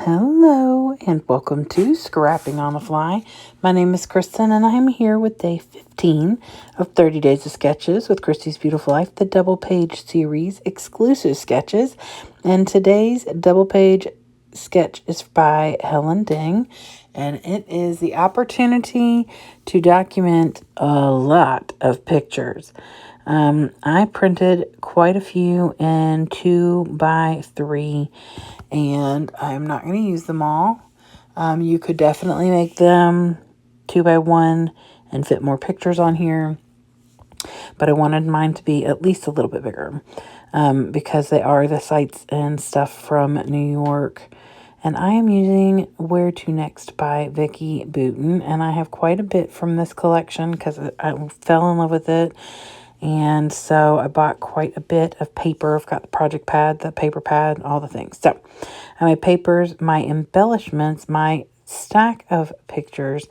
Hello and welcome to Scrapping on the Fly. My name is Kristen and I'm here with day 15 of 30 Days of Sketches with Christy's Beautiful Life, the double page series exclusive sketches. And today's double page sketch is by Helen and it is the opportunity to document a lot of pictures. I printed quite a few in 2x3 and I'm not going to use them all. You could definitely make them 2x1 and fit more pictures on here, but I wanted mine to be at least a little bit bigger because they are the sights and stuff from New York. And I am using Where to Next by Vicki Boutin, and I have quite a bit from this collection because I fell in love with it. And so I bought quite a bit of paper. I've got the project pad, the paper pad, all the things. So my papers, my embellishments, my stack of pictures,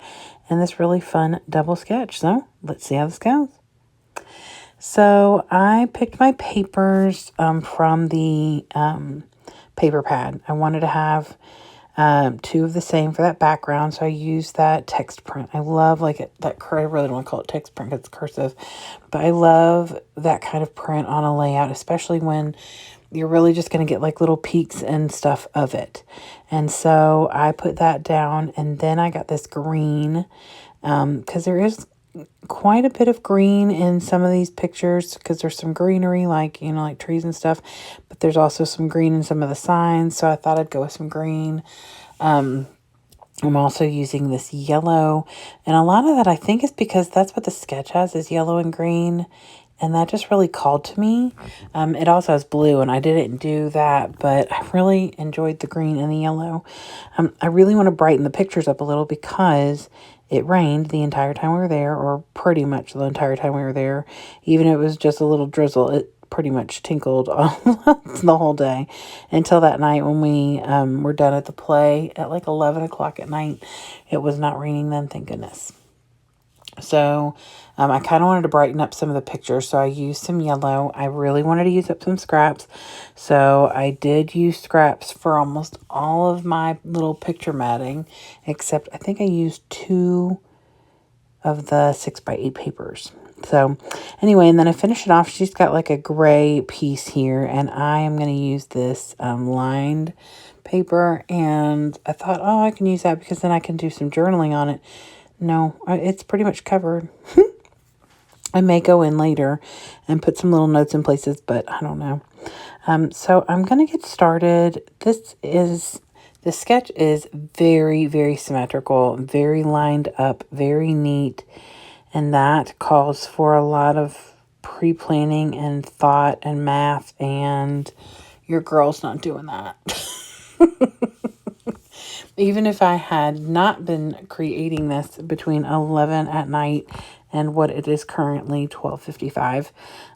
and this really fun double sketch. So let's see how this goes. So I picked my papers from the paper pad. I wanted to have two of the same for that background, so I used that text print. I love that. I really don't want to call it text print because it's cursive, but I love that kind of print on a layout, especially when you're really just going to get like little peaks and stuff of it. And so I put that down, and then I got this green because there is quite a bit of green in some of these pictures because there's some greenery like trees and stuff, but there's also some green in some of the signs, so I thought I'd go with some green. I'm also using this yellow, and a lot of that I think is because that's what the sketch has, is yellow and green, and that just really called to me. It also has blue, and I didn't do that, but I really enjoyed the green and the yellow. I really want to brighten the pictures up a little because it rained the entire time we were there, or pretty much the entire time we were there. Even if it was just a little drizzle, it pretty much tinkled the whole day until that night when we were done at the play at like 11 o'clock at night. It was not raining then, thank goodness. So I kind of wanted to brighten up some of the pictures, so I used some yellow. I really wanted to use up some scraps, so I did use scraps for almost all of my little picture matting, except I think I used 2 of the 6x8 papers. So anyway, and then I finish it off. She's got like a gray piece here, and I am going to use this lined paper, and I thought, oh, I can use that because then I can do some journaling on it. No, it's pretty much covered. I may go in later and put some little notes in places, but I don't know. So I'm going to get started. The sketch is very, very symmetrical, very lined up, very neat. And that calls for a lot of pre-planning and thought and math, and your girl's not doing that. Even if I had not been creating this between 11 at night and what it is currently 12:55,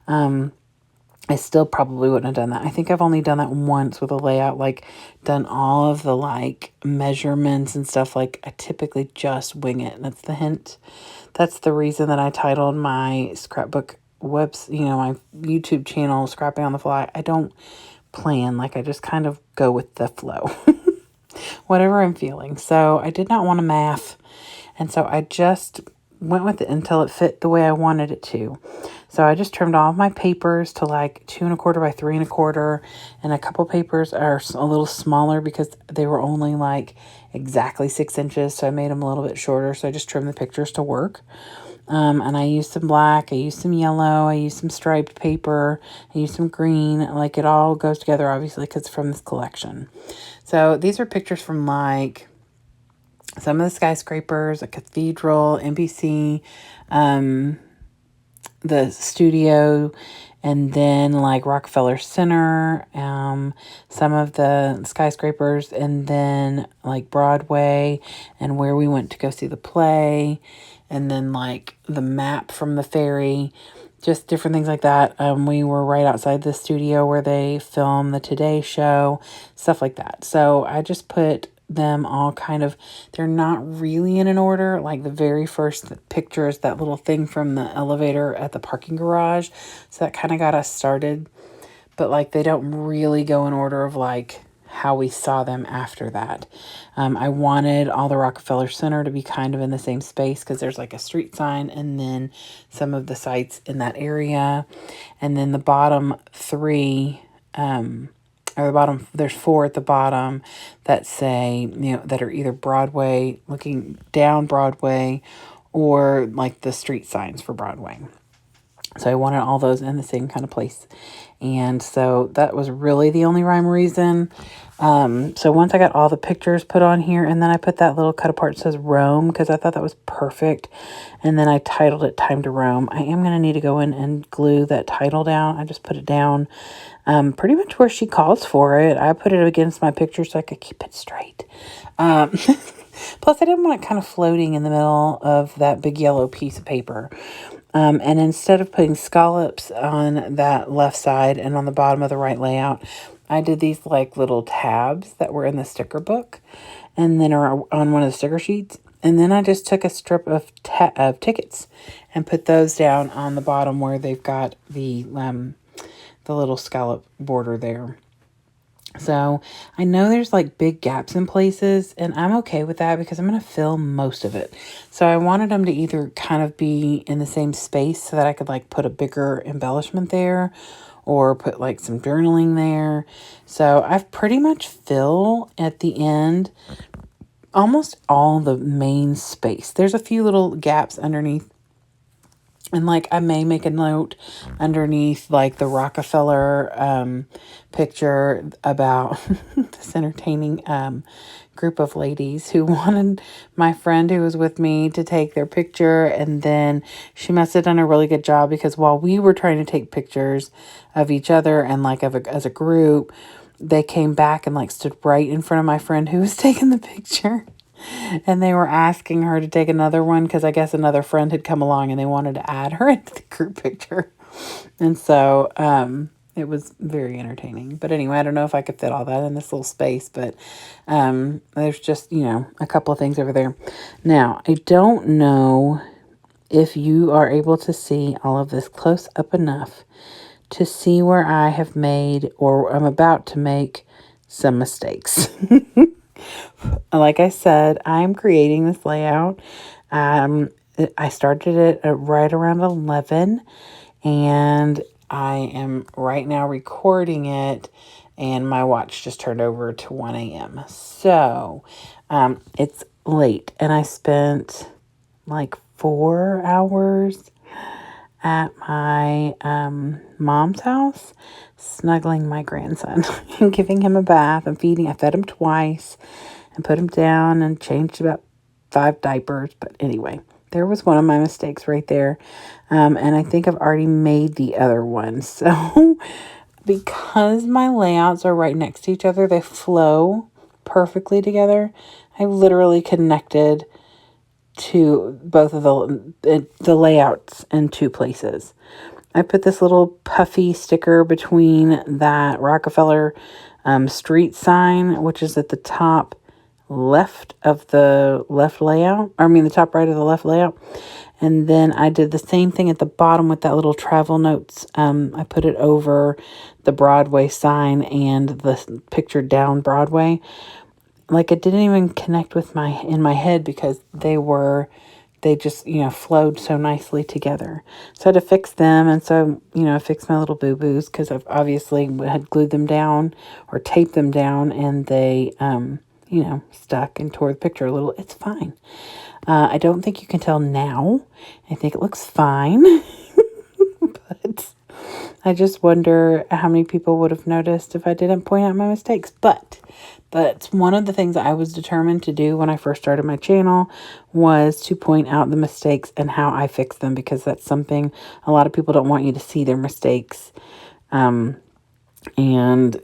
I still probably wouldn't have done that. I think I've only done that once with a layout, like done all of the like measurements and stuff. Like I typically just wing it. That's the hint. That's the reason that I titled my scrapbook my YouTube channel, Scrapping on the Fly. I don't plan, like I just kind of go with the flow. Whatever I'm feeling. So I did not want to math. And so I just went with it until it fit the way I wanted it to. So I just trimmed all of my papers to like 2¼ by 3¼ and a couple papers are a little smaller because they were only like exactly 6 inches. So I made them a little bit shorter. So I just trimmed the pictures to work. And I used some black, I used some yellow, I used some striped paper, I used some green. Like it all goes together obviously because it's from this collection. So these are pictures from like some of the skyscrapers, a cathedral, NBC, the studio, and then like Rockefeller Center, some of the skyscrapers, and then like Broadway and where we went to go see the play, and then like the map from the ferry, just different things like that. We were right outside the studio where they film the Today Show, stuff like that. So I just put them all kind of, they're not really in an order. Like the very first picture is that little thing from the elevator at the parking garage. So that kind of got us started. But like they don't really go in order of like how we saw them after that. I wanted all the Rockefeller Center to be kind of in the same space because there's like a street sign and then some of the sites in that area. And then the bottom three, or the bottom, there's four at the bottom that say, that are either Broadway, looking down Broadway, or like the street signs for Broadway. So I wanted all those in the same kind of place. And so that was really the only rhyme or reason. So once I got all the pictures put on here, and then I put that little cut apart that says Rome because I thought that was perfect. And then I titled it Time to Roam. I am going to need to go in and glue that title down. I just put it down pretty much where she calls for it. I put it against my picture so I could keep it straight. Plus, I didn't want it kind of floating in the middle of that big yellow piece of paper. And instead of putting scallops on that left side and on the bottom of the right layout, I did these like little tabs that were in the sticker book and then are on one of the sticker sheets. And then I just took a strip of tickets and put those down on the bottom where they've got the little scallop border there. So I know there's like big gaps in places, and I'm okay with that because I'm going to fill most of it. So I wanted them to either kind of be in the same space so that I could like put a bigger embellishment there or put like some journaling there. So I've pretty much filled at the end almost all the main space. There's a few little gaps underneath. And like I may make a note underneath like the Rockefeller picture about this entertaining group of ladies who wanted my friend who was with me to take their picture. And then she must have done a really good job because while we were trying to take pictures of each other and like as a group, they came back and like stood right in front of my friend who was taking the picture. And they were asking her to take another one because I guess another friend had come along and they wanted to add her into the group picture. And so it was very entertaining. But anyway, I don't know if I could fit all that in this little space, but there's just, a couple of things over there. Now, I don't know if you are able to see all of this close up enough to see where I have made or I'm about to make some mistakes. Like I said, I'm creating this layout. I started it at right around 11 and I am right now recording it and my watch just turned over to 1 a.m. So it's late and I spent like 4 hours at my mom's house snuggling my grandson and giving him a bath and feeding. I fed him twice and put him down and changed about 5 diapers. But anyway, there was one of my mistakes right there. And I think I've already made the other one. So because my layouts are right next to each other, they flow perfectly together. I literally connected to both of the layouts in 2 places. I put this little puffy sticker between that Rockefeller street sign, which is at the top left of the left layout. The top right of the left layout. And then I did the same thing at the bottom with that little travel notes. I put it over the Broadway sign and the picture down Broadway. Like it didn't even connect with in my head because they just, flowed so nicely together. So I had to fix them. And so, I fixed my little boo-boos because I've obviously had glued them down or taped them down and they, stuck and tore the picture a little. It's fine. I don't think you can tell now. I think it looks fine. But I just wonder how many people would have noticed if I didn't point out my mistakes. But that's one of the things I was determined to do when I first started my channel was to point out the mistakes and how I fix them because that's something a lot of people don't want you to see their mistakes. And,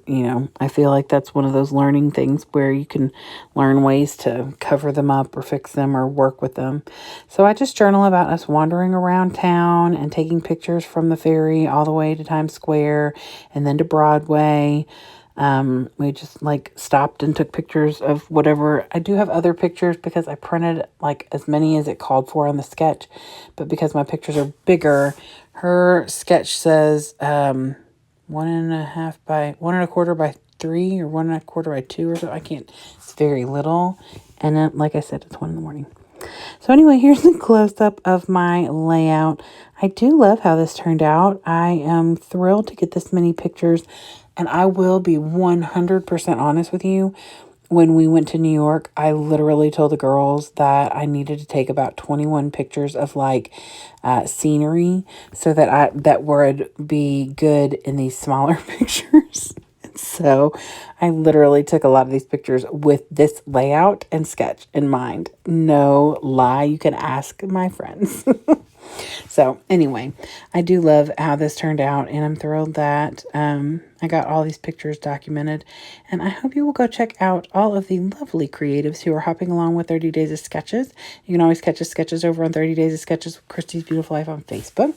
I feel like that's one of those learning things where you can learn ways to cover them up or fix them or work with them. So I just journal about us wandering around town and taking pictures from the ferry all the way to Times Square and then to Broadway. We just stopped and took pictures of whatever. I do have other pictures because I printed as many as it called for on the sketch, but because my pictures are bigger, her sketch says, 1.25 by 3 3 or 1.25 by 2 or so. I can't, it's very little. And then, like I said, it's 1 in the morning. So anyway, here's a close-up of my layout. I do love how this turned out. I am thrilled to get this many pictures, and I will be 100% honest with you. When we went to New York, I literally told the girls that I needed to take about 21 pictures of like scenery so that would be good in these smaller pictures. So I literally took a lot of these pictures with this layout and sketch in mind. No lie, you can ask my friends. So anyway, I do love how this turned out, and I'm thrilled that I got all these pictures documented. And I hope you will go check out all of the lovely creatives who are hopping along with 30 Days of Sketches. You can always catch the sketches over on 30 Days of Sketches with Christy's Beautiful Life on Facebook.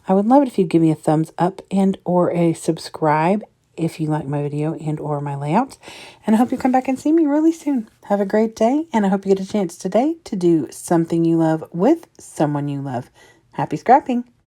I would love it if you give me a thumbs up and or a subscribe if you like my video and or my layouts. And I hope you come back and see me really soon. Have a great day, and I hope you get a chance today to do something you love with someone you love. Happy scrapping!